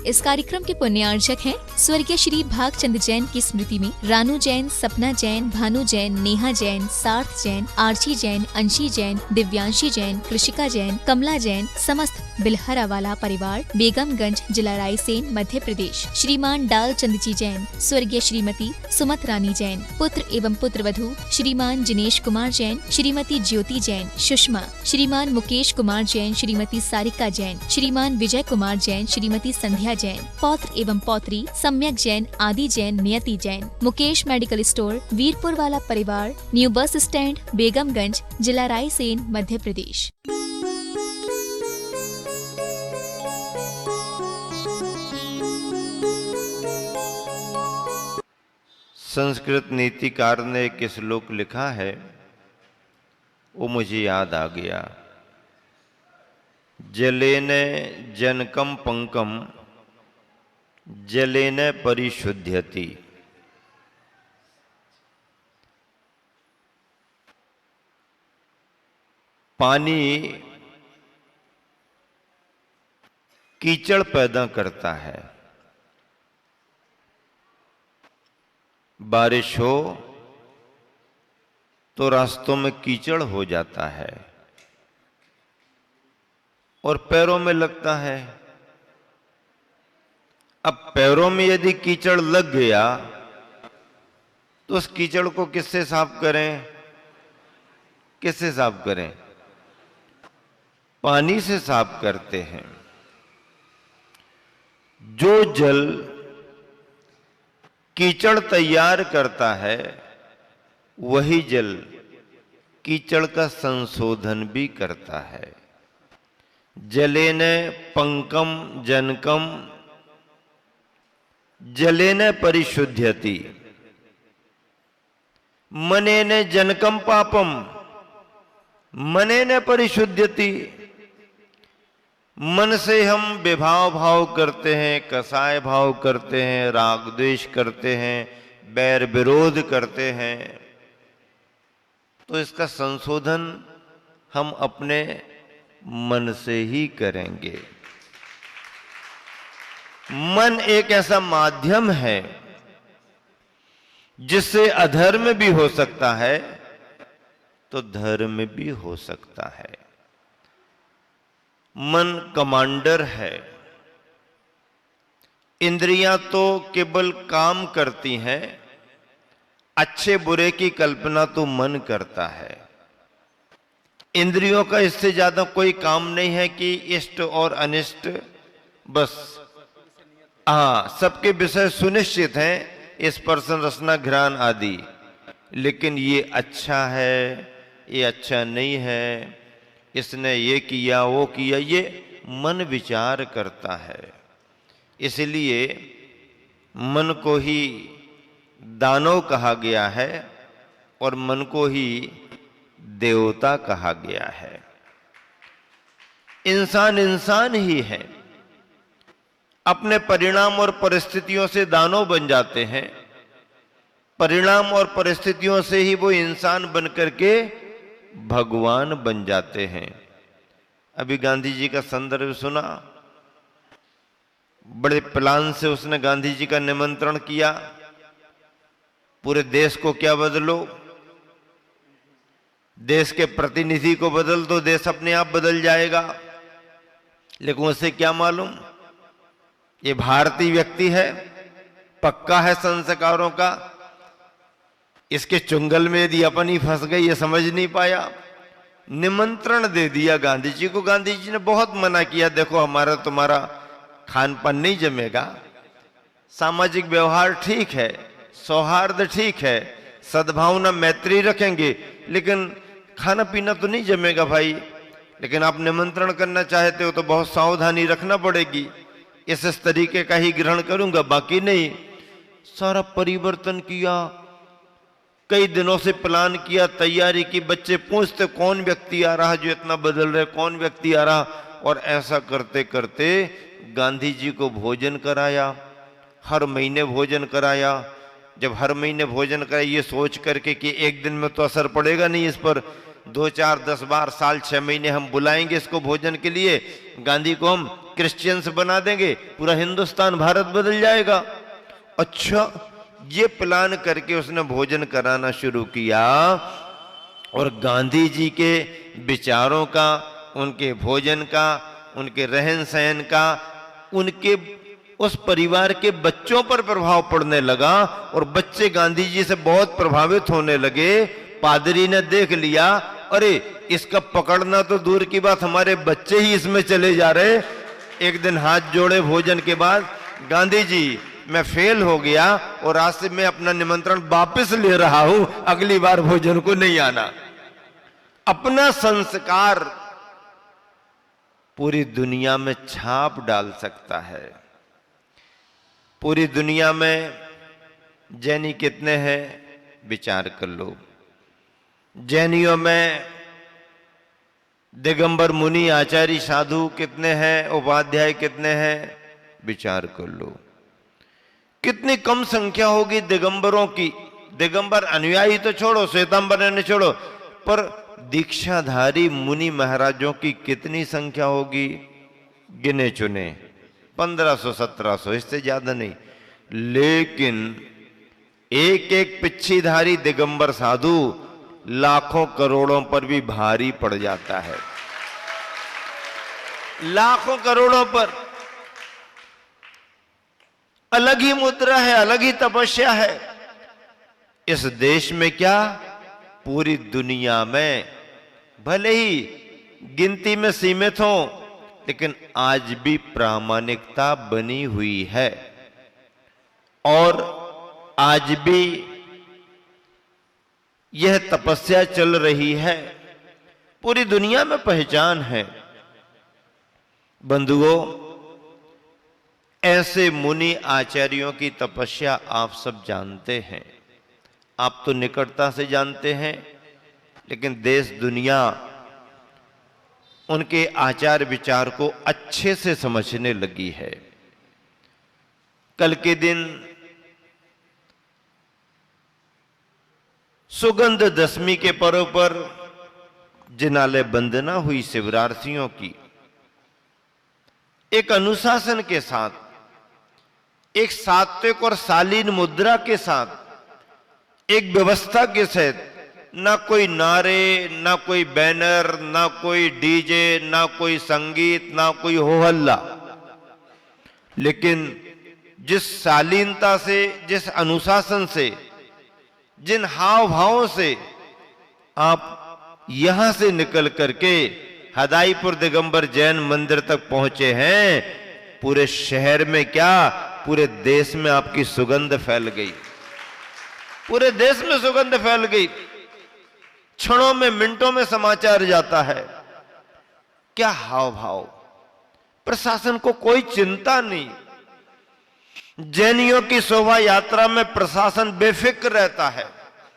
इस कार्यक्रम के पुण्यार्जक हैं स्वर्गीय श्री भागचंद जैन की स्मृति में रानू जैन, सपना जैन, भानु जैन, नेहा जैन, सार्थ जैन, आर्ची जैन, अंशी जैन, दिव्यांशी जैन, कृषिका जैन, कमला जैन, समस्त बिलहरा वाला परिवार, बेगमगंज, जिला रायसेन, मध्य प्रदेश। श्रीमान डाल चंद जी जैन, स्वर्गीय श्रीमती सुमत रानी जैन, पुत्र एवं पुत्रवधू श्रीमान जिनेश कुमार जैन, श्रीमती ज्योति जैन, सुषमा, श्रीमान मुकेश कुमार जैन, श्रीमती सारिका जैन, श्रीमान विजय कुमार जैन, श्रीमती संध्या जैन, पौत्र एवं पौत्री सम्यक जैन, आदि जैन, नियति जैन, मुकेश मेडिकल स्टोर, वीरपुर वाला परिवार, न्यू बस स्टैंड, बेगमगंज, जिला रायसेन, मध्य प्रदेश। संस्कृत नीतिकार ने एक श्लोक लिखा है, वो मुझे याद आ गया। जलेन जनकम पंकम जलेन परिशुद्ध्यति। पानी कीचड़ पैदा करता है, बारिश हो तो रास्तों में कीचड़ हो जाता है और पैरों में लगता है। अब पैरों में यदि कीचड़ लग गया तो उस कीचड़ को किससे साफ करें? किससे साफ करें? पानी से साफ करते हैं। जो जल कीचड़ तैयार करता है वही जल कीचड़ का संशोधन भी करता है। जलेन पंकम जनकम जलेन परिशुद्ध्यति। मनेन जनकम पापम मनेन परिशुद्ध्यति। मन से हम विभाव भाव करते हैं, कसाय भाव करते हैं, राग द्वेष करते हैं, बैर विरोध करते हैं, तो इसका संशोधन हम अपने मन से ही करेंगे। मन एक ऐसा माध्यम है जिससे अधर्म भी हो सकता है तो धर्म भी हो सकता है। मन कमांडर है। इंद्रियां तो केवल काम करती हैं, अच्छे बुरे की कल्पना तो मन करता है। इंद्रियों का इससे ज्यादा कोई काम नहीं है कि इष्ट और अनिष्ट, बस सबके विषय सुनिश्चित हैं, स्पर्शन रसना घ्राण आदि, लेकिन ये अच्छा है, ये अच्छा नहीं है, इसने ये किया वो किया, ये मन विचार करता है। इसलिए मन को ही दानव कहा गया है और मन को ही देवता कहा गया है। इंसान इंसान ही है, अपने परिणाम और परिस्थितियों से दानव बन जाते हैं, परिणाम और परिस्थितियों से ही वो इंसान बनकर के भगवान बन जाते हैं। अभी गांधी जी का संदर्भ सुना, बड़े प्लान से उसने गांधी जी का निमंत्रण किया, पूरे देश को क्या बदलो, देश के प्रतिनिधि को बदल दो, देश अपने आप बदल जाएगा। लेकिन उसे क्या मालूम ये भारतीय व्यक्ति है, पक्का है संस्कारों का, इसके चुंगल में यदि अपन ही फंस गए ये समझ नहीं पाया। निमंत्रण दे दिया गांधी जी को। गांधी जी ने बहुत मना किया, देखो हमारा तुम्हारा खान पान नहीं जमेगा, सामाजिक व्यवहार ठीक है, सौहार्द ठीक है, सद्भावना मैत्री रखेंगे, लेकिन खाना पीना तो नहीं जमेगा भाई। लेकिन आप निमंत्रण करना चाहते हो तो बहुत सावधानी रखना पड़ेगी, इस तरीके का ही ग्रहण करूंगा, बाकी नहीं। सारा परिवर्तन किया, कई दिनों से प्लान किया, तैयारी की, बच्चे पूछते कौन व्यक्ति आ रहा जो इतना बदल रहे, कौन व्यक्ति आ रहा, और ऐसा करते करते गांधी जी को भोजन कराया, हर महीने भोजन कराया। जब हर महीने भोजन कराया ये सोच करके कि एक दिन में तो असर पड़ेगा नहीं इस पर, 2 4 10 बार, साल 6 महीने हम बुलाएंगे इसको भोजन के लिए, गांधी को हम क्रिश्चियंस बना देंगे, पूरा हिंदुस्तान भारत बदल जाएगा। अच्छा, ये प्लान करके उसने भोजन कराना शुरू किया और गांधी जी के विचारों का, उनके भोजन का, उनके रहन सहन का, उनके उस परिवार के बच्चों पर प्रभाव पड़ने लगा और बच्चे गांधी जी से बहुत प्रभावित होने लगे। पादरी ने देख लिया, अरे इसका पकड़ना तो दूर की बात, हमारे बच्चे ही इसमें चले जा रहे। एक दिन हाथ जोड़े भोजन के बाद, गांधी जी मैं फेल हो गया और आज से मैं अपना निमंत्रण वापस ले रहा हूं, अगली बार भोजन को नहीं आना। अपना संस्कार पूरी दुनिया में छाप डाल सकता है। पूरी दुनिया में जैनी कितने हैं विचार कर लो। जैनियों में दिगंबर मुनि आचार्य साधु कितने हैं, उपाध्याय कितने हैं, विचार कर लो। कितनी कम संख्या होगी दिगंबरों की। दिगंबर अनुयायी तो छोड़ो, श्वेतांबर ने छोड़ो, पर दीक्षाधारी मुनि महाराजों की कितनी संख्या होगी, गिने चुने 1500-1700, इससे ज्यादा नहीं। लेकिन एक एक पिच्छीधारी दिगंबर साधु लाखों करोड़ों पर भी भारी पड़ जाता है। लाखों करोड़ों पर अलग ही मुद्रा है, अलग ही तपस्या है। इस देश में क्या, पूरी दुनिया में भले ही गिनती में सीमित हो, लेकिन आज भी प्रामाणिकता बनी हुई है और आज भी यह तपस्या चल रही है, पूरी दुनिया में पहचान है। बंधुओं, ऐसे मुनि आचार्यों की तपस्या आप सब जानते हैं, आप तो निकटता से जानते हैं, लेकिन देश दुनिया उनके आचार विचार को अच्छे से समझने लगी है। कल के दिन सुगंध दशमी के पर्व पर जिनालय वंदना हुई शिवरार्थियों की। एक अनुशासन के साथ, एक सात्विक और शालीन मुद्रा के साथ, एक व्यवस्था के साथ, ना कोई नारे, ना कोई बैनर, ना कोई डीजे, ना कोई संगीत, ना कोई हो हल्ला, लेकिन जिस शालीनता से, जिस अनुशासन से, जिन हाव भावों से आप यहां से निकल करके हदाईपुर दिगंबर जैन मंदिर तक पहुंचे हैं, पूरे शहर में क्या, पूरे देश में आपकी सुगंध फैल गई। पूरे देश में सुगंध फैल गई। क्षणों में, मिनटों में समाचार जाता है। क्या हाव भाव, प्रशासन को कोई चिंता नहीं। जैनियों की शोभा यात्रा में प्रशासन बेफिक्र रहता है,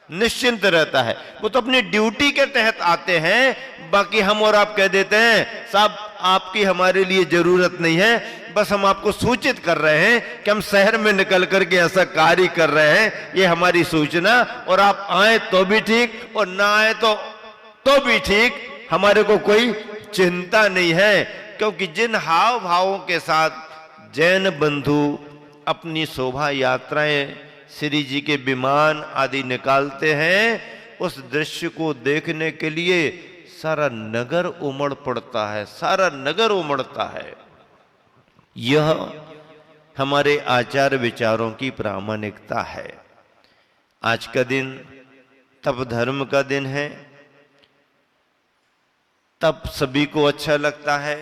निश्चिंत रहता है। वो तो अपनी ड्यूटी के तहत आते हैं। बाकी हम और आप कह देते हैं साहब आपकी हमारे लिए जरूरत नहीं है, बस हम आपको सूचित कर रहे हैं कि हम शहर में निकल करके ऐसा कार्य कर रहे हैं, ये हमारी सूचना, और आप आए तो भी ठीक और ना आए तो भी ठीक, हमारे को कोई चिंता नहीं है। क्योंकि जिन हाव भावों के साथ जैन बंधु अपनी शोभा यात्राएं, श्री जी के विमान आदि निकालते हैं, उस दृश्य को देखने के लिए सारा नगर उमड़ पड़ता है, सारा नगर उमड़ता है। यह हमारे आचार विचारों की प्रामाणिकता है। आज का दिन तप धर्म का दिन है। तप सभी को अच्छा लगता है,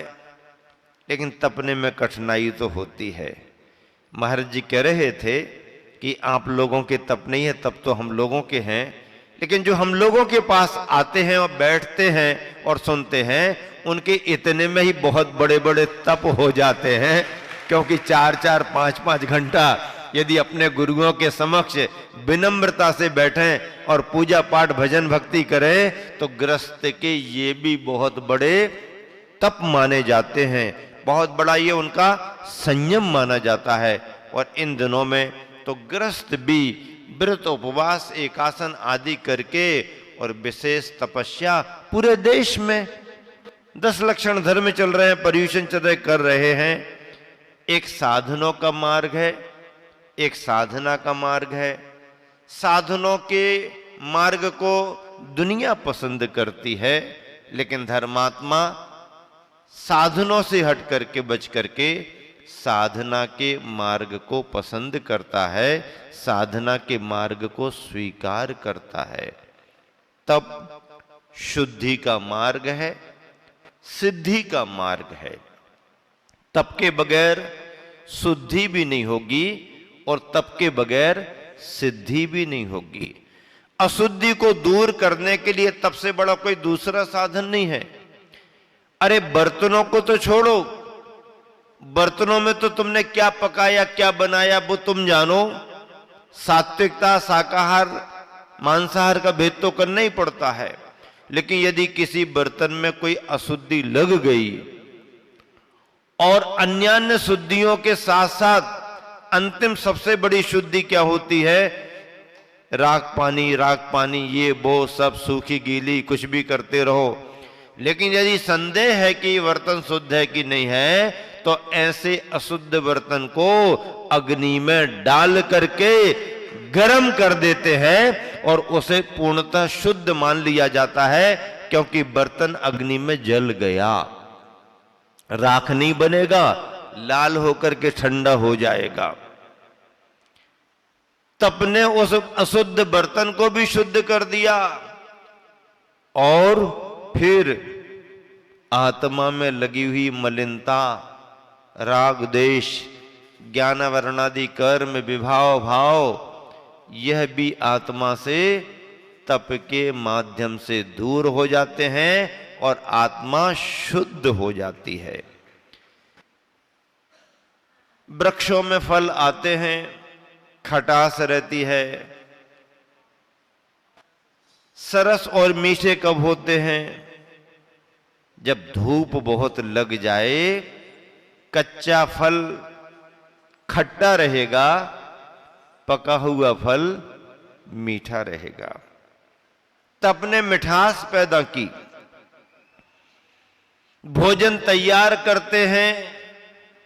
लेकिन तपने में कठिनाई तो होती है। महाराज जी कह रहे थे कि आप लोगों के तप नहीं है, तप तो हम लोगों के हैं, लेकिन जो हम लोगों के पास आते हैं और बैठते हैं और सुनते हैं, उनके इतने में ही बहुत बड़े बड़े तप हो जाते हैं। क्योंकि 4-4, 5-5 घंटा यदि अपने गुरुओं के समक्ष विनम्रता से बैठें और पूजा पाठ भजन भक्ति करें, तो गृहस्थ के ये भी बहुत बड़े तप माने जाते हैं। बहुत बड़ा ये उनका संयम माना जाता है। और इन दिनों में तो गृहस्थ भी व्रत, उपवास, एकासन आदि करके और विशेष तपस्या पूरे देश में 10 लक्षण धर्म चल रहे हैं, पर्यूषण चर्या कर रहे हैं। एक साधनों का मार्ग है, एक साधना का मार्ग है। साधनों के मार्ग को दुनिया पसंद करती है, लेकिन धर्मात्मा साधनों से हट करके बच करके साधना के मार्ग को पसंद करता है, साधना के मार्ग को स्वीकार करता है। तब शुद्धि का मार्ग है, सिद्धि का मार्ग है। तप के बगैर शुद्धि भी नहीं होगी और तप के बगैर सिद्धि भी नहीं होगी। अशुद्धि को दूर करने के लिए तप से बड़ा कोई दूसरा साधन नहीं है। अरे बर्तनों को तो छोड़ो, बर्तनों में तो तुमने क्या पकाया क्या बनाया वो तुम जानो। सात्विकता, शाकाहार, मांसाहार का भेद तो करना ही पड़ता है। लेकिन यदि किसी बर्तन में कोई अशुद्धि लग गई और अन्यान्य शुद्धियों के साथ साथ अंतिम सबसे बड़ी शुद्धि क्या होती है? राख पानी, ये वो सब सूखी गीली कुछ भी करते रहो। लेकिन यदि संदेह है कि बर्तन शुद्ध है कि नहीं है, तो ऐसे अशुद्ध बर्तन को अग्नि में डाल करके गर्म कर देते हैं और उसे पूर्णतः शुद्ध मान लिया जाता है, क्योंकि बर्तन अग्नि में जल गया, राख नहीं बनेगा, लाल होकर के ठंडा हो जाएगा। तप ने उस अशुद्ध बर्तन को भी शुद्ध कर दिया और फिर आत्मा में लगी हुई मलिनता, राग द्वेष, ज्ञान वर्णादि कर्म, विभाव भाव, यह भी आत्मा से तप के माध्यम से दूर हो जाते हैं और आत्मा शुद्ध हो जाती है। वृक्षों में फल आते हैं, खटास रहती है। सरस और मीठे कब होते हैं? जब धूप बहुत लग जाए, कच्चा फल खट्टा रहेगा, पका हुआ फल मीठा रहेगा। तप ने मिठास पैदा की। भोजन तैयार करते हैं,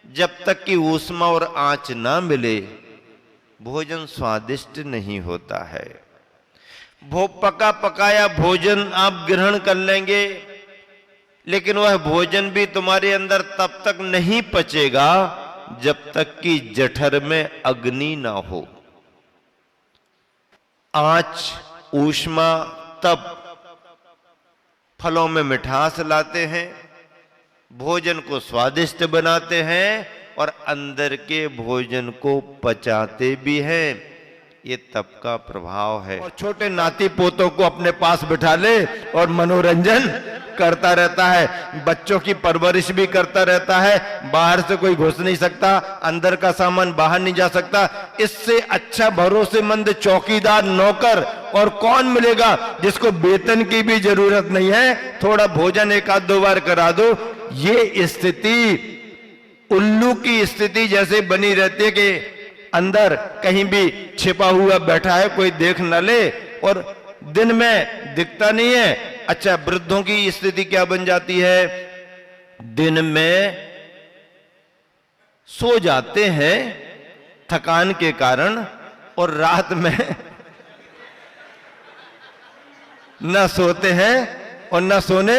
जब तक कि ऊष्मा और आंच ना मिले भोजन स्वादिष्ट नहीं होता है। पका पकाया भोजन आप ग्रहण कर लेंगे, लेकिन वह भोजन भी तुम्हारे अंदर तब तक नहीं पचेगा जब तक कि जठर में अग्नि ना हो। आंच, ऊष्मा तब फलों में मिठास लाते हैं, भोजन को स्वादिष्ट बनाते हैं और अंदर के भोजन को पचाते भी हैं। ये तप का प्रभाव है। और छोटे नाती पोतों को अपने पास बिठा ले और मनोरंजन करता रहता है, बच्चों की परवरिश भी करता रहता है। बाहर से कोई घुस नहीं सकता, अंदर का सामान बाहर नहीं जा सकता। इससे अच्छा भरोसेमंद चौकीदार, नौकर और कौन मिलेगा जिसको वेतन की भी जरूरत नहीं है, थोड़ा भोजन एक आध दो बार करा दो। ये स्थिति उल्लू की स्थिति जैसे बनी रहती है कि अंदर कहीं भी छिपा हुआ बैठा है, कोई देख न ले और दिन में दिखता नहीं है। अच्छा, वृद्धों की स्थिति क्या बन जाती है? दिन में सो जाते हैं थकान के कारण और रात में न सोते हैं और न सोने,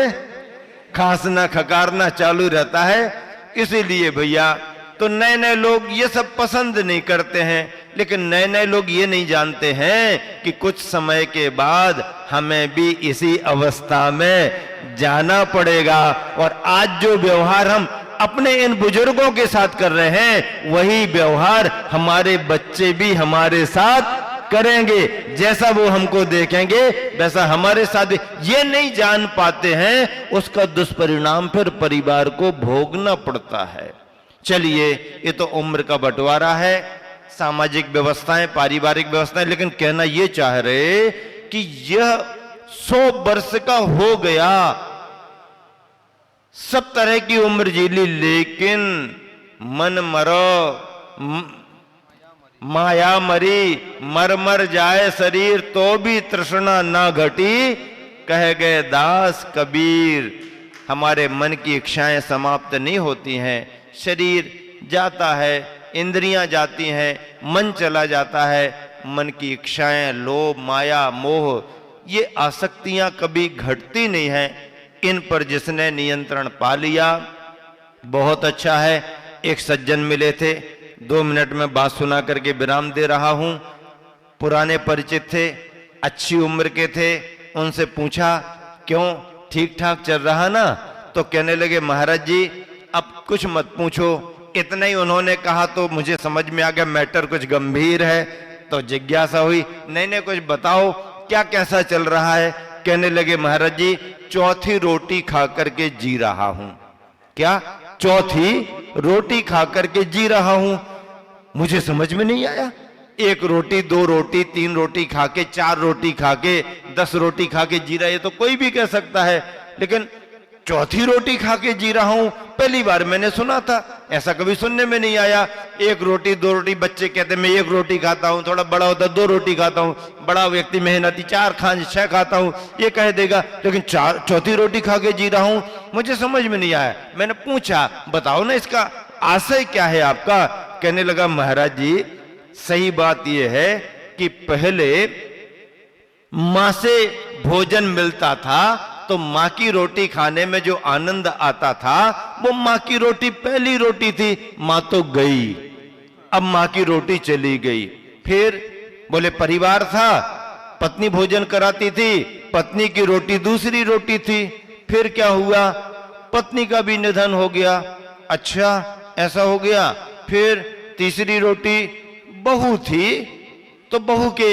खांसना खकारना चालू रहता है। इसीलिए भैया तो नए नए लोग ये सब पसंद नहीं करते हैं, लेकिन नए नए लोग ये नहीं जानते हैं कि कुछ समय के बाद हमें भी इसी अवस्था में जाना पड़ेगा। और आज जो व्यवहार हम अपने इन बुजुर्गों के साथ कर रहे हैं, वही व्यवहार हमारे बच्चे भी हमारे साथ करेंगे। जैसा वो हमको देखेंगे वैसा हमारे साथ। ये नहीं जान पाते हैं, उसका दुष्परिणाम फिर परिवार को भोगना पड़ता है। चलिए, ये तो उम्र का बंटवारा है, सामाजिक व्यवस्थाएं, पारिवारिक व्यवस्थाएं, लेकिन कहना ये चाह रहे कि यह 100 वर्ष का हो गया, सब तरह की उम्र जी ली, लेकिन मन मरो माया मरी, मर मर जाए शरीर तो भी तृष्णा ना घटी, कह गए दास कबीर। हमारे मन की इच्छाएं समाप्त नहीं होती हैं। शरीर जाता है, इंद्रियां जाती हैं, मन चला जाता है। मन की इच्छाएं, लोभ, माया, मोह, ये आसक्तियां कभी घटती नहीं हैं। इन पर जिसने नियंत्रण पा लिया बहुत अच्छा है। एक सज्जन मिले थे, 2 मिनट में बात सुना करके विराम दे रहा हूं। पुराने परिचित थे, अच्छी उम्र के थे। उनसे पूछा, क्यों, ठीक ठाक चल रहा ना? तो कहने लगे, महाराज जी अब कुछ मत पूछो। इतना ही उन्होंने कहा तो मुझे समझ में आ गया मैटर कुछ गंभीर है। तो जिज्ञासा हुई, नहीं कुछ बताओ, क्या कैसा चल रहा है? कहने लगे, महाराज जी चौथी रोटी खा करके जी रहा हूं। क्या? चौथी रोटी खा करके जी रहा हूं। मुझे समझ में नहीं आया। 1 रोटी, 2 रोटी, 3 रोटी खा के, 4 रोटी खा के, 10 रोटी खा के जी रहा है, तो कोई भी कह सकता है। लेकिन चौथी रोटी खा के जी रहा हूं, पहली बार मैंने सुना था, ऐसा कभी सुनने में नहीं आया। 1 रोटी, 2 रोटी, बच्चे कहते मैं 1 रोटी खाता हूं, थोड़ा बड़ा होता 2 रोटी खाता हूं, बड़ा व्यक्ति मेहनती 4 5 6 खाता हूं, ये कह देगा। लेकिन चौथी रोटी खा के जी रहा हूं, मुझे समझ में नहीं आया। मैंने पूछा, बताओ ना इसका आशय क्या है आपका? कहने लगा, महाराज जी सही बात यह है कि पहले मां से भोजन मिलता था तो मां की रोटी खाने में जो आनंद आता था वो मां की रोटी पहली रोटी थी। मां तो गई, अब मां की रोटी चली गई। फिर बोले परिवार था, पत्नी भोजन कराती थी, पत्नी की रोटी दूसरी रोटी थी। फिर क्या हुआ? पत्नी का भी निधन हो गया। अच्छा, ऐसा हो गया। फिर तीसरी रोटी बहू थी तो बहू के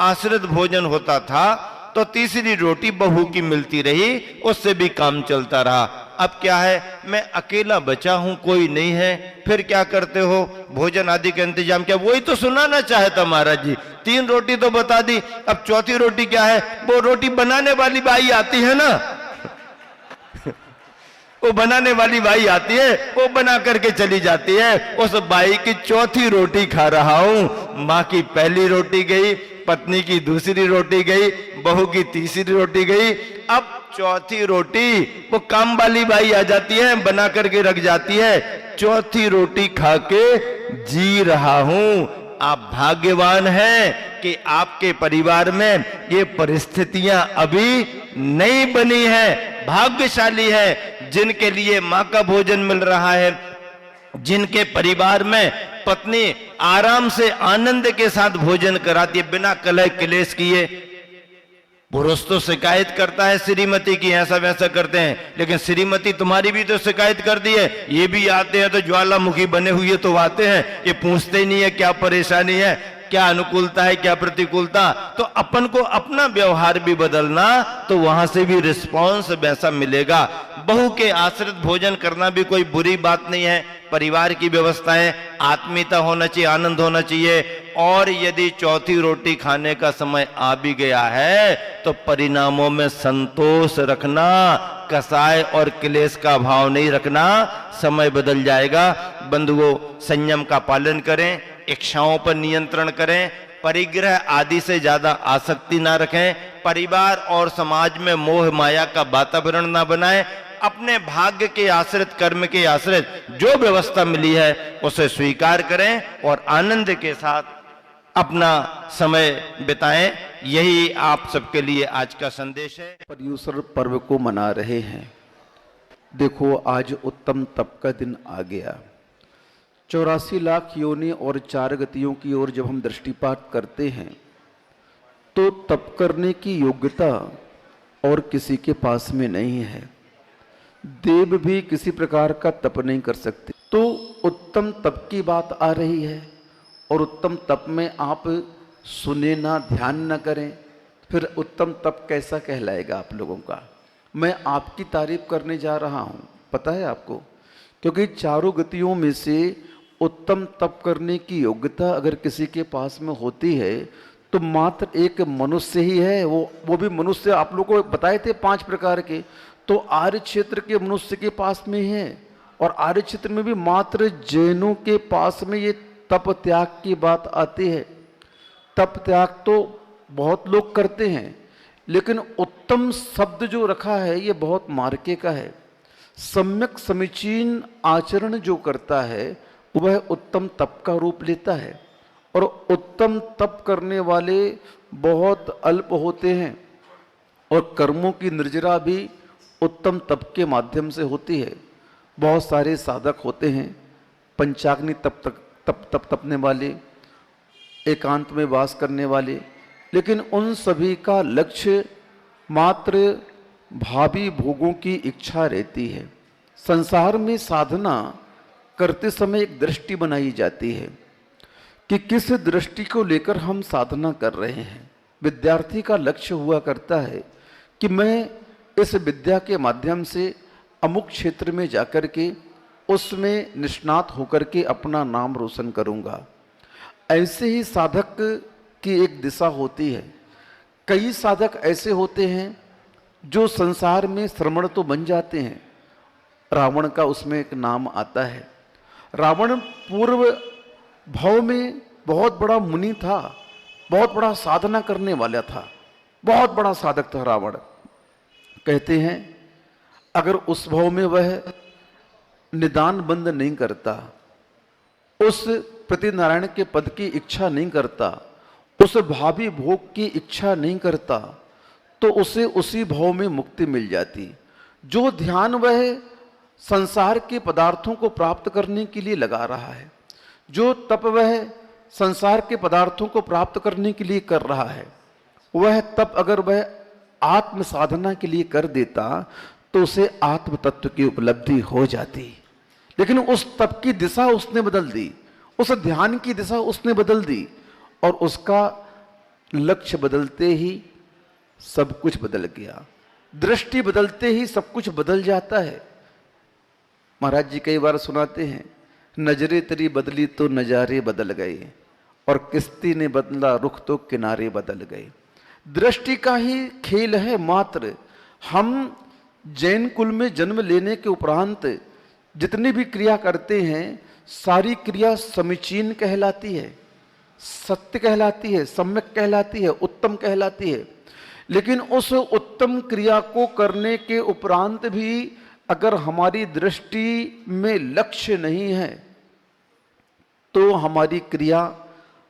आश्रित भोजन होता था, तो तीसरी रोटी बहू की मिलती रही, उससे भी काम चलता रहा। अब क्या है, मैं अकेला बचा हूं, कोई नहीं है। फिर क्या करते हो? भोजन आदि का इंतजाम किया। वही तो सुनाना चाहता महाराज जी। 3 रोटी तो बता दी, अब चौथी रोटी क्या है? वो रोटी बनाने वाली बाई आती है ना, वो बनाने वाली बाई आती है, वो बना करके चली जाती है। उस बाई की चौथी रोटी खा रहा हूं। मां की पहली रोटी गई, पत्नी की दूसरी रोटी गई, बहू की तीसरी रोटी गई। अब चौथी रोटी वो काम वाली बाई आ जाती है, बना करके रख जाती है। चौथी रोटी खा के जी रहा हूं। आप भाग्यवान हैं कि आपके परिवार में ये परिस्थितियां अभी नहीं बनी है। भाग्यशाली है जिनके लिए मां का भोजन मिल रहा है, जिनके परिवार में पत्नी आराम से आनंद के साथ भोजन कराती है बिना कलह क्लेश किए। पुरुष तो शिकायत करता है श्रीमती की, ऐसा वैसा करते हैं, लेकिन श्रीमती तुम्हारी भी तो शिकायत कर दी है। ये भी आते हैं तो ज्वालामुखी बने हुए तो आते हैं, ये पूछते ही नहीं है क्या परेशानी है, क्या अनुकूलता है, क्या प्रतिकूलता। तो अपन को अपना व्यवहार भी बदलना, तो वहां से भी रिस्पॉन्स वैसा मिलेगा। बहू के आश्रित भोजन करना भी कोई बुरी बात नहीं है। परिवार की व्यवस्थाएं, आत्मीयता होना चाहिए, आनंद होना चाहिए। और यदि चौथी रोटी खाने का समय आ भी गया है तो परिणामों में संतोष रखना, कसाय और क्लेश का भाव नहीं रखना। समय बदल जाएगा। बंधुओं, संयम का पालन करें, इच्छाओं पर नियंत्रण करें, परिग्रह आदि से ज्यादा आसक्ति ना रखें, परिवार और समाज में मोह माया का वातावरण ना बनाएं। अपने भाग्य के आश्रित, कर्म के आश्रित जो व्यवस्था मिली है उसे स्वीकार करें और आनंद के साथ अपना समय बिताएं। यही आप सबके लिए आज का संदेश है। पर्युषण पर्व को मना रहे हैं। देखो, आज उत्तम तप का दिन आ गया। 84 लाख योनि और 4 गतियों की ओर जब हम दृष्टिपात करते हैं तो तप करने की योग्यता और किसी के पास में नहीं है। देव भी किसी प्रकार का तप नहीं कर सकते। तो उत्तम तप की बात आ रही है, और उत्तम तप में आप सुने ना, ध्यान ना करें, फिर उत्तम तप कैसा कहलाएगा आप लोगों का? मैं आपकी तारीफ करने जा रहा हूं, पता है आपको, क्योंकि चारों गतियों में से उत्तम तप करने की योग्यता अगर किसी के पास में होती है तो मात्र एक मनुष्य ही है। वो भी मनुष्य आप लोगों को बताए थे 5 प्रकार के, तो आर्य क्षेत्र के मनुष्य के पास में है। और आर्य क्षेत्र में भी मात्र जैनों के पास में ये तप त्याग की बात आती है। तप त्याग तो बहुत लोग करते हैं, लेकिन उत्तम शब्द जो रखा है ये बहुत मार्के का है। सम्यक समीचीन आचरण जो करता है वह उत्तम तप का रूप लेता है। और उत्तम तप करने वाले बहुत अल्प होते हैं और कर्मों की निर्जरा भी उत्तम तप के माध्यम से होती है। बहुत सारे साधक होते हैं पंचाग्नि तप तपने वाले, एकांत में वास करने वाले, लेकिन उन सभी का लक्ष्य मात्र भावी भोगों की इच्छा रहती है। संसार में साधना करते समय एक दृष्टि बनाई जाती है कि किस दृष्टि को लेकर हम साधना कर रहे हैं। विद्यार्थी का लक्ष्य हुआ करता है कि मैं इस विद्या के माध्यम से अमुक क्षेत्र में जाकर के उसमें निष्णात होकर के अपना नाम रोशन करूंगा। ऐसे ही साधक की एक दिशा होती है। कई साधक ऐसे होते हैं जो संसार में श्रमण तो बन जाते हैं। रावण का उसमें एक नाम आता है। रावण पूर्व भाव में बहुत बड़ा मुनि था, बहुत बड़ा साधना करने वाला था, बहुत बड़ा साधक था रावण। कहते हैं अगर उस भाव में वह निदान बंद नहीं करता, उस प्रतिनारायण के पद की इच्छा नहीं करता, उस भावी भोग की इच्छा नहीं करता, तो उसे उसी भाव में मुक्ति मिल जाती। जो ध्यान वह संसार के पदार्थों को प्राप्त करने के लिए लगा रहा है, जो तप वह संसार के पदार्थों को प्राप्त करने के लिए कर रहा है, वह तप अगर वह आत्म साधना के लिए कर देता तो उसे आत्म तत्व की उपलब्धि हो जाती। लेकिन उस तप की दिशा उसने बदल दी, उस ध्यान की दिशा उसने बदल दी, और उसका लक्ष्य बदलते ही सब कुछ बदल गया। दृष्टि बदलते ही सब कुछ बदल जाता है। महाराज जी कई बार सुनाते हैं, नजरे तेरी बदली तो नजारे बदल गए, और किश्ती ने बदला रुख तो किनारे बदल गए। दृष्टि का ही खेल है मात्र। हम जैन कुल में जन्म लेने के उपरांत जितनी भी क्रिया करते हैं, सारी क्रिया समीचीन कहलाती है, सत्य कहलाती है, सम्यक कहलाती है, उत्तम कहलाती है। लेकिन उस उत्तम क्रिया को करने के उपरांत भी अगर हमारी दृष्टि में लक्ष्य नहीं है तो हमारी क्रिया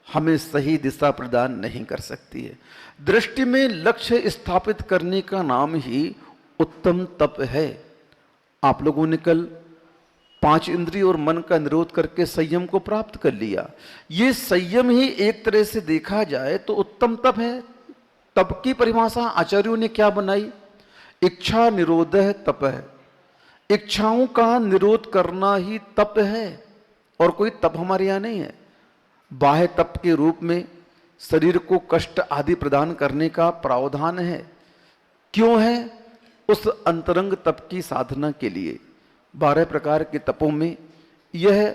हमें सही दिशा प्रदान नहीं कर सकती है। दृष्टि में लक्ष्य स्थापित करने का नाम ही उत्तम तप है। आप लोगों ने कल 5 इंद्रिय और मन का निरोध करके संयम को प्राप्त कर लिया। ये संयम ही एक तरह से देखा जाए तो उत्तम तप है। तप की परिभाषा आचार्यों ने क्या बनाई? इच्छा निरोध है तप है। इच्छाओं का निरोध करना ही तप है, और कोई तप हमारे यहां नहीं है। बाह्य तप के रूप में शरीर को कष्ट आदि प्रदान करने का प्रावधान है। क्यों है? उस अंतरंग तप की साधना के लिए 12 प्रकार के तपों में यह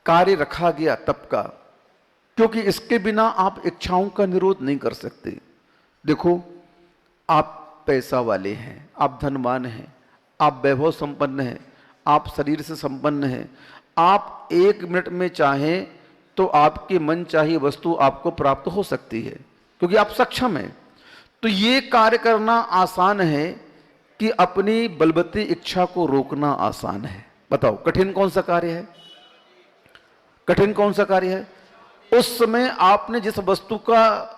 कार्य रखा गया तप का, क्योंकि इसके बिना आप इच्छाओं का निरोध नहीं कर सकते। देखो, आप पैसा वाले हैं, आप धनवान हैं, आप वैभव संपन्न हैं, आप शरीर से संपन्न हैं, आप 1 मिनट में चाहें तो आपकी मन चाहिए वस्तु आपको प्राप्त हो सकती है, क्योंकि आप सक्षम हैं। तो ये कार्य करना आसान है कि अपनी बलवती इच्छा को रोकना आसान है। बताओ, कठिन कौन सा कार्य है? कठिन कौन सा कार्य है? उस समय आपने जिस वस्तु का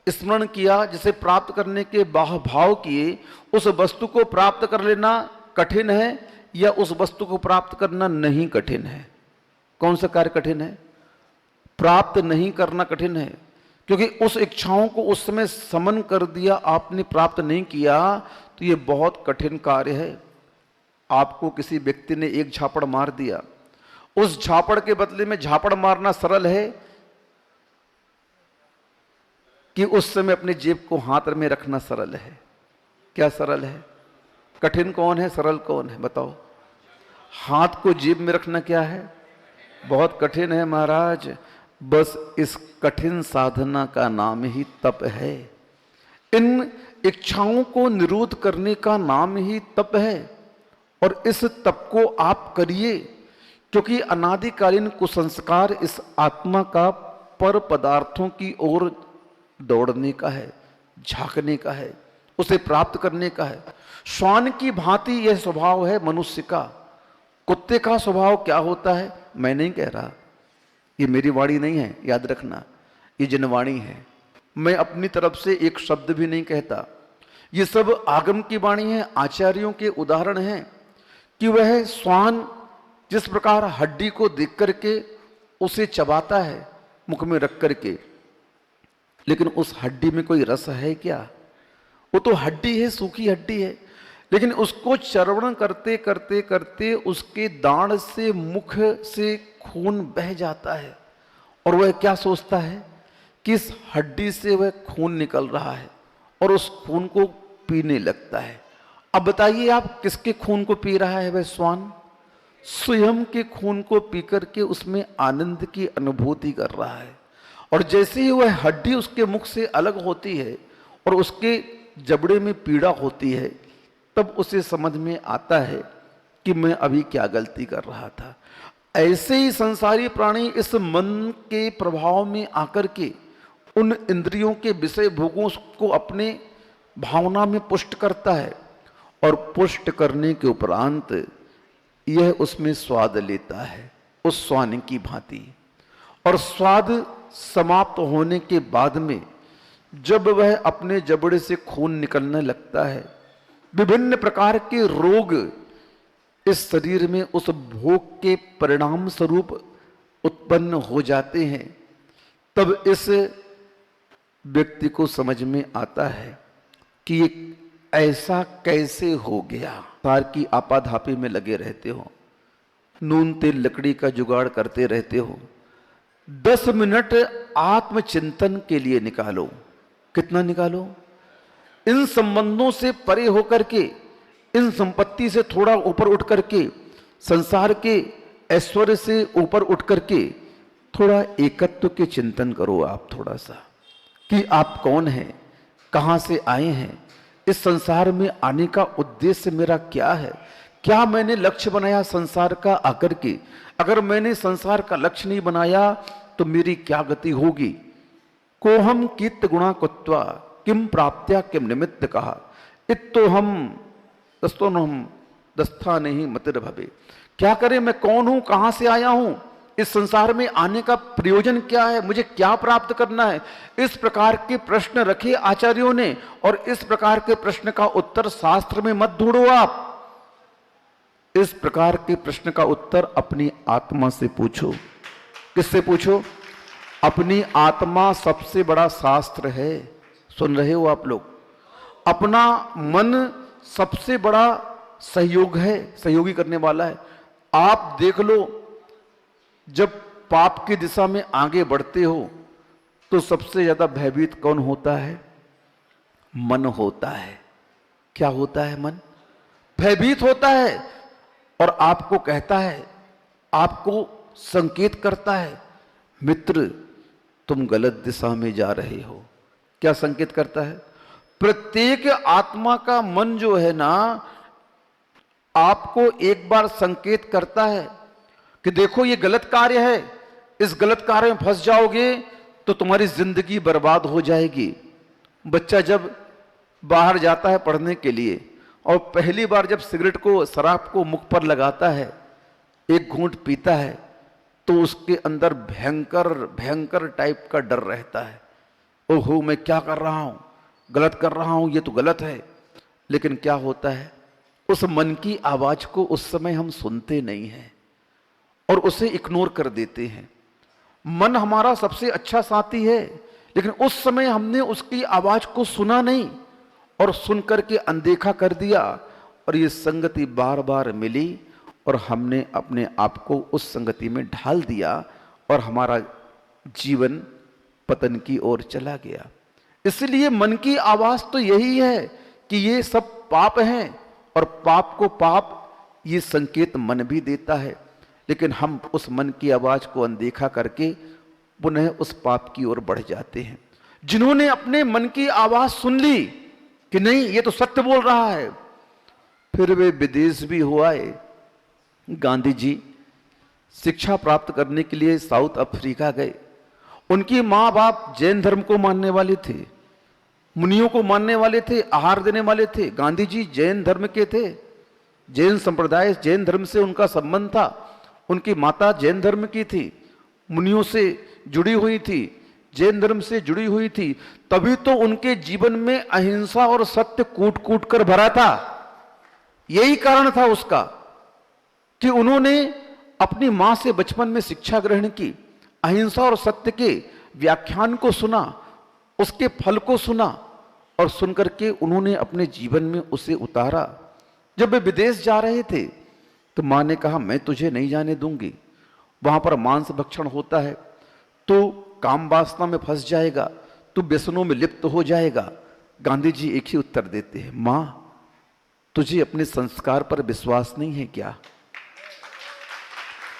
स्मरण किया, जिसे प्राप्त करने के भाव किए, उस वस्तु को प्राप्त कर लेना कठिन है या उस वस्तु को प्राप्त करना नहीं कठिन है? कौन सा कार्य कठिन है? प्राप्त नहीं करना कठिन है, क्योंकि उस इच्छाओं को उस समय समन कर दिया, आपने प्राप्त नहीं किया, तो यह बहुत कठिन कार्य है। आपको किसी व्यक्ति ने एक झापड़ मार दिया, उस झापड़ के बदले में झापड़ मारना सरल है कि उस समय अपनी जेब को हाथ में रखना सरल है? क्या सरल है? कठिन कौन है, सरल कौन है? बताओ। हाथ को जेब में रखना क्या है? बहुत कठिन है महाराज। बस इस कठिन साधना का नाम ही तप है। इन इच्छाओं को निरोध करने का नाम ही तप है, और इस तप को आप करिए, क्योंकि अनादिकालीन कुसंस्कार इस आत्मा का पर पदार्थों की ओर दौड़ने का है, झांकने का है, उसे प्राप्त करने का है। श्वान की भांति यह स्वभाव है मनुष्य का। कुत्ते का स्वभाव क्या होता है मैं नहीं कह रहा, ये मेरी वाणी नहीं है, याद रखना, ये जनवाणी है। मैं अपनी तरफ से एक शब्द भी नहीं कहता, ये सब आगम की वाणी है, आचार्यों के उदाहरण हैं कि वह श्वान जिस प्रकार हड्डी को देख करके उसे चबाता है मुख में रख करके, लेकिन उस हड्डी में कोई रस है क्या? वो तो हड्डी है, सूखी हड्डी है, लेकिन उसको चर्वण करते करते करते उसके दांत से मुख से खून बह जाता है और वह क्या सोचता है कि इस हड्डी से वह खून निकल रहा है और उस खून को पीने लगता है। अब बताइए आप किसके खून को पी रहा है वह श्वान? स्वयं के खून को पी करके उसमें आनंद की अनुभूति कर रहा है। और जैसे ही वह हड्डी उसके मुख से अलग होती है और उसके जबड़े में पीड़ा होती है, तब उसे समझ में आता है कि मैं अभी क्या गलती कर रहा था। ऐसे ही संसारी प्राणी इस मन के प्रभाव में आकर के उन इंद्रियों के विषय भोगों को अपने भावना में पुष्ट करता है और पुष्ट करने के उपरांत यह उसमें स्वाद लेता है उस श्वान की भांति। और स्वाद समाप्त होने के बाद में जब वह अपने जबड़े से खून निकलने लगता है, विभिन्न प्रकार के रोग इस शरीर में उस भोग के परिणाम स्वरूप उत्पन्न हो जाते हैं, तब इस व्यक्ति को समझ में आता है कि ये ऐसा कैसे हो गया। सार की आपाधापी में लगे रहते हो, नून तेल लकड़ी का जुगाड़ करते रहते हो, 10 मिनट आत्मचिंतन के लिए निकालो। कितना निकालो? इन संबंधों से परे होकर के, इन संपत्ति से थोड़ा ऊपर उठ करके, संसार के ऐश्वर्य से ऊपर उठ करके थोड़ा एकत्व के चिंतन करो आप थोड़ा सा, कि आप कौन हैं, कहां से आए हैं, इस संसार में आने का उद्देश्य मेरा क्या है, क्या मैंने लक्ष्य बनाया संसार का आकर के? अगर मैंने संसार का लक्ष्य नहीं बनाया तो मेरी क्या गति होगी? कोहम कीर्त गुणा कुत्वा किम प्राप्त्या किम निमित्त कहा, इत्तो हम दस्था नहीं मतिर भवे। क्या करें, मैं कौन हूं, कहां से आया हूं, इस संसार में आने का प्रयोजन क्या है, मुझे क्या प्राप्त करना है? इस प्रकार के प्रश्न रखे आचार्यों ने, और इस प्रकार के प्रश्न का उत्तर शास्त्र में मत ढूंढो आप। इस प्रकार के प्रश्न का उत्तर अपनी आत्मा से पूछो। किससे पूछो? अपनी आत्मा सबसे बड़ा शास्त्र है। सुन रहे हो आप लोग? अपना मन सबसे बड़ा सहयोग है, सहयोगी करने वाला है। आप देख लो, जब पाप की दिशा में आगे बढ़ते हो तो सबसे ज्यादा भयभीत कौन होता है? मन होता है। क्या होता है? मन भयभीत होता है और आपको कहता है, आपको संकेत करता है, मित्र तुम गलत दिशा में जा रहे हो। क्या संकेत करता है? प्रत्येक आत्मा का मन जो है ना, आपको एक बार संकेत करता है कि देखो ये गलत कार्य है, इस गलत कार्य में फंस जाओगे तो तुम्हारी जिंदगी बर्बाद हो जाएगी। बच्चा जब बाहर जाता है पढ़ने के लिए और पहली बार जब सिगरेट को, शराब को मुख पर लगाता है, एक घूंट पीता है, तो उसके अंदर भयंकर भयंकर टाइप का डर रहता है। ओहो, मैं क्या कर रहा हूं, गलत कर रहा हूं, ये तो गलत है। लेकिन क्या होता है, उस मन की आवाज को उस समय हम सुनते नहीं हैं और उसे इग्नोर कर देते हैं। मन हमारा सबसे अच्छा साथी है, लेकिन उस समय हमने उसकी आवाज को सुना नहीं और सुन करके अनदेखा कर दिया, और ये संगति बार बार मिली और हमने अपने आप को उस संगति में ढाल दिया और हमारा जीवन पतन की ओर चला गया। इसलिए मन की आवाज तो यही है कि ये सब पाप हैं, और पाप को पाप ये संकेत मन भी देता है, लेकिन हम उस मन की आवाज को अनदेखा करके पुनः उस पाप की ओर बढ़ जाते हैं। जिन्होंने अपने मन की आवाज सुन ली कि नहीं ये तो सत्य बोल रहा है, फिर वे विदेश भी हो आए। गांधी जी शिक्षा प्राप्त करने के लिए साउथ अफ्रीका गए। उनकी माँ बाप जैन धर्म को मानने वाले थे, मुनियों को मानने वाले थे, आहार देने वाले थे। गांधी जी जैन धर्म के थे, जैन संप्रदाय, जैन धर्म से उनका संबंध था। उनकी माता जैन धर्म की थी, मुनियों से जुड़ी हुई थी, जैन धर्म से जुड़ी हुई थी। तभी तो उनके जीवन में अहिंसा और सत्य कूट कूट कर भरा था। यही कारण था उसका कि उन्होंने अपनी मां से बचपन में शिक्षा ग्रहण की, अहिंसा और सत्य के व्याख्यान को सुना, उसके फल को सुना और सुनकर के उन्होंने अपने जीवन में उसे उतारा। जब वे विदेश जा रहे थे तो मां ने कहा, मैं तुझे नहीं जाने दूंगी, वहां पर मांस भक्षण होता है, तो काम वासना में फंस जाएगा, तू व्यसनों में लिप्त हो जाएगा। गांधी जी एक ही उत्तर देते हैं, मां तुझे अपने संस्कार पर विश्वास नहीं है क्या?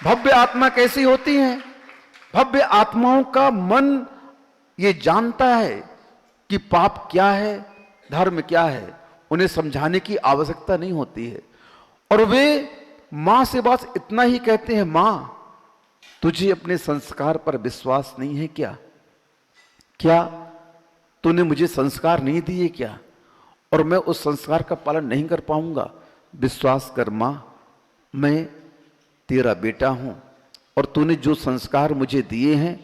भव्य आत्मा कैसी होती है? भव्य आत्माओं का मन ये जानता है कि पाप क्या है, धर्म क्या है, उन्हें समझाने की आवश्यकता नहीं होती है। और वे मां से बस इतना ही कहते हैं, मां तुझे अपने संस्कार पर विश्वास नहीं है क्या? क्या तूने मुझे संस्कार नहीं दिए क्या? और मैं उस संस्कार का पालन नहीं कर पाऊंगा? विश्वास कर मां, मैं तेरा बेटा हूं और तूने जो संस्कार मुझे दिए हैं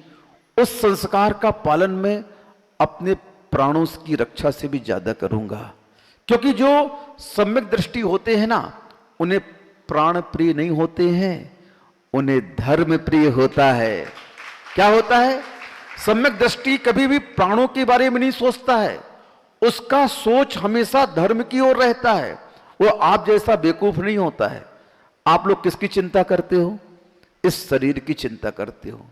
उस संस्कार का पालन मैं अपने प्राणों की रक्षा से भी ज्यादा करूंगा। क्योंकि जो सम्यक दृष्टि होते हैं ना, उन्हें प्राण प्रिय नहीं होते हैं, उन्हें धर्म प्रिय होता है। क्या होता है? सम्यक दृष्टि कभी भी प्राणों के बारे में नहीं सोचता है, उसका सोच हमेशा धर्म की ओर रहता है। वो आप जैसा बेवकूफ नहीं होता है। आप लोग किसकी चिंता करते हो? इस शरीर की चिंता करते हो,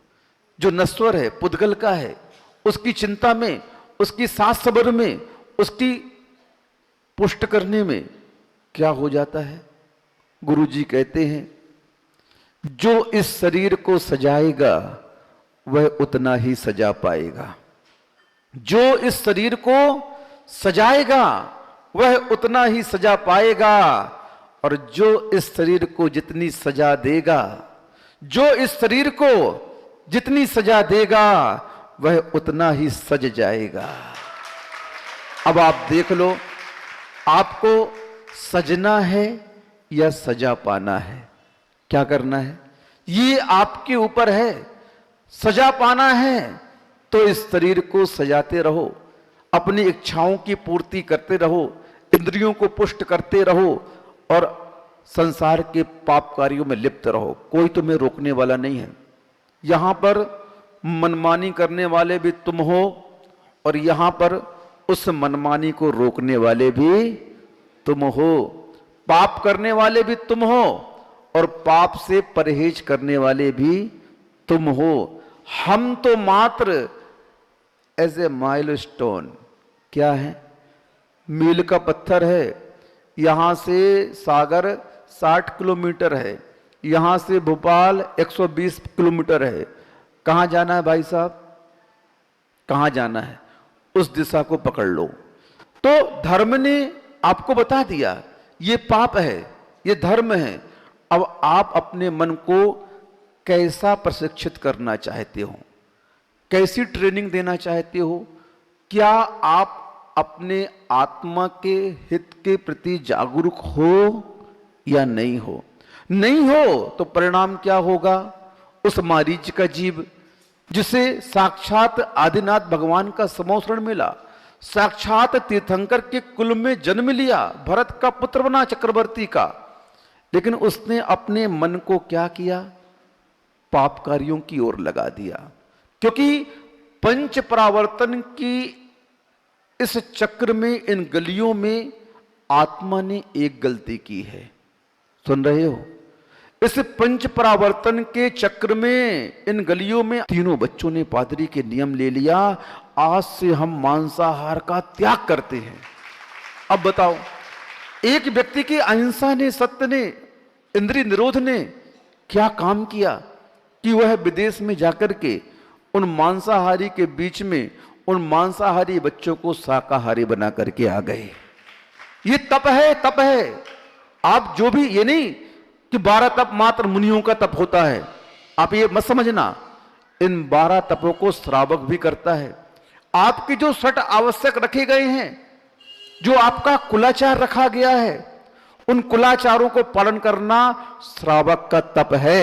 जो नश्वर है, पुद्गल का है, उसकी चिंता में, उसकी साथ सबर में, उसकी पुष्ट करने में क्या हो जाता है? गुरु जी कहते हैं, जो इस शरीर को सजाएगा वह उतना ही सजा पाएगा। जो इस शरीर को सजाएगा वह उतना ही सजा पाएगा, और जो इस शरीर को जितनी सजा देगा, जो इस शरीर को जितनी सजा देगा वह उतना ही सज जाएगा। अब आप देख लो, आपको सजना है या सजा पाना है? क्या करना है? ये आपके ऊपर है। सजा पाना है तो इस शरीर को सजाते रहो, अपनी इच्छाओं की पूर्ति करते रहो, इंद्रियों को पुष्ट करते रहो और संसार के पाप कार्यों में लिप्त रहो। कोई तुम्हें रोकने वाला नहीं है। यहां पर मनमानी करने वाले भी तुम हो और यहां पर उस मनमानी को रोकने वाले भी तुम हो। पाप करने वाले भी तुम हो और पाप से परहेज करने वाले भी तुम हो। हम तो मात्र एज ए माइलस्टोन, क्या है? मील का पत्थर है। यहां से सागर 60 किलोमीटर है, यहां से भोपाल 120 किलोमीटर है। कहां जाना है भाई साहब? कहां जाना है? उस दिशा को पकड़ लो। तो धर्म ने आपको बता दिया ये पाप है, ये धर्म है। अब आप अपने मन को कैसा प्रशिक्षित करना चाहते हो? कैसी ट्रेनिंग देना चाहते हो? क्या आप अपने आत्मा के हित के प्रति जागरूक हो या नहीं हो? नहीं हो तो परिणाम क्या होगा? उस मारीच का जीव जिसे साक्षात आदिनाथ भगवान का समोसरण मिला, साक्षात तीर्थंकर के कुल में जन्म लिया, भरत का पुत्र बना, चक्रवर्ती का, लेकिन उसने अपने मन को क्या किया? पाप कार्यों की ओर लगा दिया। क्योंकि पंच परावर्तन की इस चक्र में, इन गलियों में आत्मा ने एक गलती की है। सुन रहे हो? इस पंच परावर्तन के चक्र में, इन गलियों में तीनों बच्चों ने पादरी के नियम ले लिया, आज से हम मांसाहार का त्याग करते हैं। अब बताओ, एक व्यक्ति की अहिंसा ने, सत्य ने, इंद्रिय निरोध ने क्या काम किया कि वह विदेश में जाकर के उन मांसाहारी के बीच में उन मांसाहारी बच्चों को शाकाहारी बना करके आ गए। ये तप है, तप है। आप जो भी, ये नहीं कि 12 तप मात्र मुनियों का तप होता है, आप ये मत समझना। इन 12 तपों को श्रावक भी करता है। आपके जो सट आवश्यक रखे गए हैं, जो आपका कुलाचार रखा गया है, उन कुलाचारों को पालन करना श्रावक का तप है।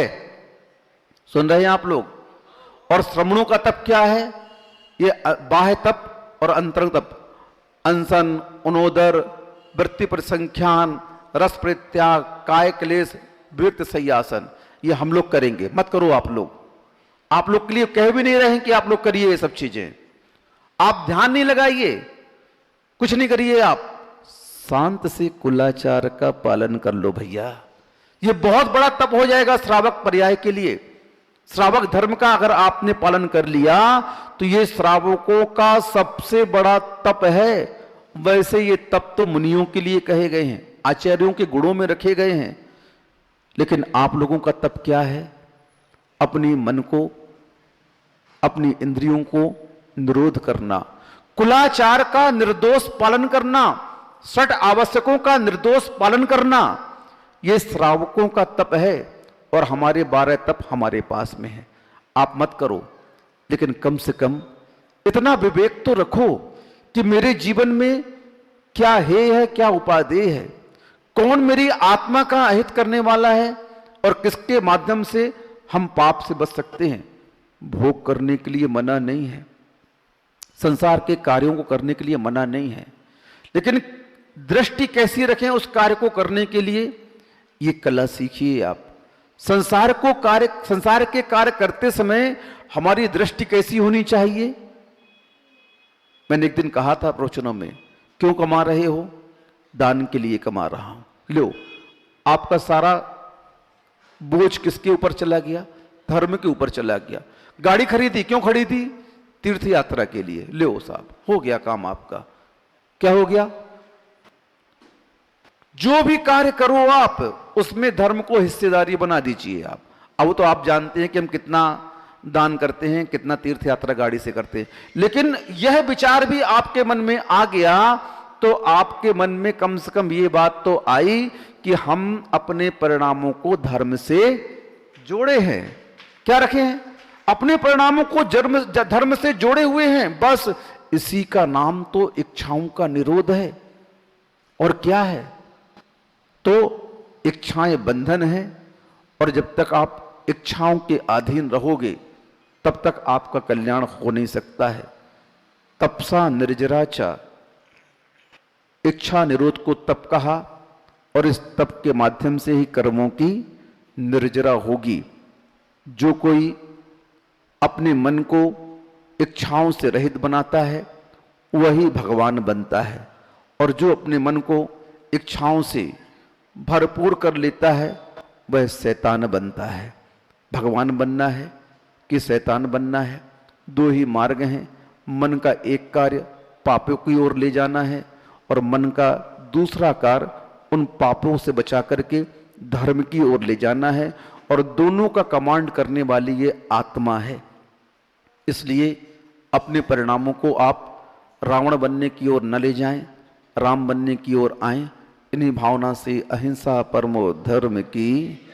सुन रहे हैं आप लोग? और श्रमणों का तप क्या है? ये बाह्य तप और अंतरंग तप, अनशन, उनोदर, वृत्ति परिसंख्यान, रस परित्याग, काय क्लेश, विविक्त सय्यासन, ये हम लोग करेंगे। मत करो आप लोग। आप लोग के लिए कह भी नहीं रहे हैं कि आप लोग करिए ये सब चीजें। आप ध्यान नहीं लगाइए, कुछ नहीं करिए, आप शांत से कुलाचार का पालन कर लो भैया। ये बहुत बड़ा तप हो जाएगा श्रावक पर्याय के लिए। श्रावक धर्म का अगर आपने पालन कर लिया तो ये श्रावकों का सबसे बड़ा तप है। वैसे ये तप तो मुनियों के लिए कहे गए हैं, आचार्यों के गुणों में रखे गए हैं, लेकिन आप लोगों का तप क्या है? अपनी मन को, अपनी इंद्रियों को निरोध करना, कुलाचार का निर्दोष पालन करना, षट आवश्यकों का निर्दोष पालन करना, यह श्रावकों का तप है। और हमारे 12 तप हमारे पास में है। आप मत करो, लेकिन कम से कम इतना विवेक तो रखो कि मेरे जीवन में क्या है क्या उपादेय है, कौन मेरी आत्मा का अहित करने वाला है और किसके माध्यम से हम पाप से बच सकते हैं। भोग करने के लिए मना नहीं है, संसार के कार्यों को करने के लिए मना नहीं है, लेकिन दृष्टि कैसी रखें उस कार्य को करने के लिए, ये कला सीखिए आप। संसार के कार्य करते समय हमारी दृष्टि कैसी होनी चाहिए? मैंने एक दिन कहा था प्रवचनों में, क्यों कमा रहे हो? दान के लिए कमा रहा हूं। लो, आपका सारा बोझ किसके ऊपर चला गया? धर्म के ऊपर चला गया। गाड़ी खरीदी, क्यों खरीदी? तीर्थ यात्रा के लिए। लो साहब, हो गया काम आपका। क्या हो गया? जो भी कार्य करो आप, उसमें धर्म को हिस्सेदारी बना दीजिए आप। अब तो आप जानते हैं कि हम कितना दान करते हैं, कितना तीर्थ यात्रा गाड़ी से करते हैं, लेकिन यह विचार भी आपके मन में आ गया तो आपके मन में कम से कम ये बात तो आई कि हम अपने परिणामों को धर्म से जोड़े हैं। क्या रखे हैं? अपने परिणामों को धर्म से जोड़े हुए हैं। बस इसी का नाम तो इच्छाओं का निरोध है। और क्या है? तो इच्छाएं बंधन है, और जब तक आप इच्छाओं के अधीन रहोगे तब तक आपका कल्याण हो नहीं सकता है। तपसा निर्जराचा, इच्छा निरोध को तप कहा, और इस तप के माध्यम से ही कर्मों की निर्जरा होगी। जो कोई अपने मन को इच्छाओं से रहित बनाता है वही भगवान बनता है, और जो अपने मन को इच्छाओं से भरपूर कर लेता है वह शैतान बनता है। भगवान बनना है कि शैतान बनना है, दो ही मार्ग हैं। मन का एक कार्य पापों की ओर ले जाना है, और मन का दूसरा कार्य उन पापों से बचा करके धर्म की ओर ले जाना है, और दोनों का कमांड करने वाली ये आत्मा है। इसलिए अपने परिणामों को आप रावण बनने की ओर न ले जाएं, राम बनने की ओर आएं। इन्हीं भावना से अहिंसा परमो धर्म की।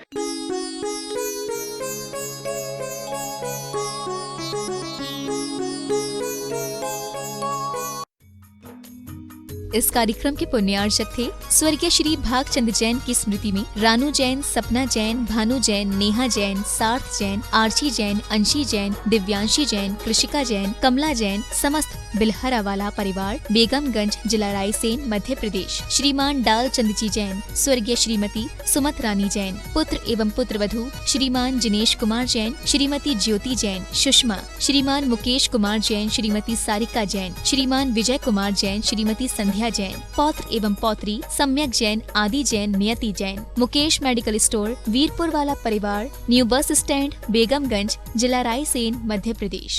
इस कार्यक्रम के पुण्यार्चक थे स्वर्गीय श्री भागचंद जैन की स्मृति में रानू जैन, सपना जैन, भानु जैन, नेहा जैन, सार्थ जैन, आर्ची जैन, अंशी जैन, दिव्यांशी जैन, कृषिका जैन, कमला जैन, समस्त बिलहरा वाला परिवार, बेगमगंज, जिला रायसेन, मध्य प्रदेश। श्रीमान डाल चंद जी जैन, स्वर्गीय श्रीमती सुमत रानी जैन, पुत्र एवं पुत्रवधू श्रीमान जिनेश कुमार जैन, श्रीमती ज्योति जैन, सुषमा, श्रीमान मुकेश कुमार जैन, श्रीमती सारिका जैन, श्रीमान विजय कुमार जैन, श्रीमती संध्या जैन, पौत्र एवं पौत्री सम्यक जैन, आदि जैन, नियति जैन। मुकेश मेडिकल स्टोर, वीरपुर वाला परिवार, न्यू बस स्टैंड, बेगमगंज, जिला रायसेन, मध्य प्रदेश।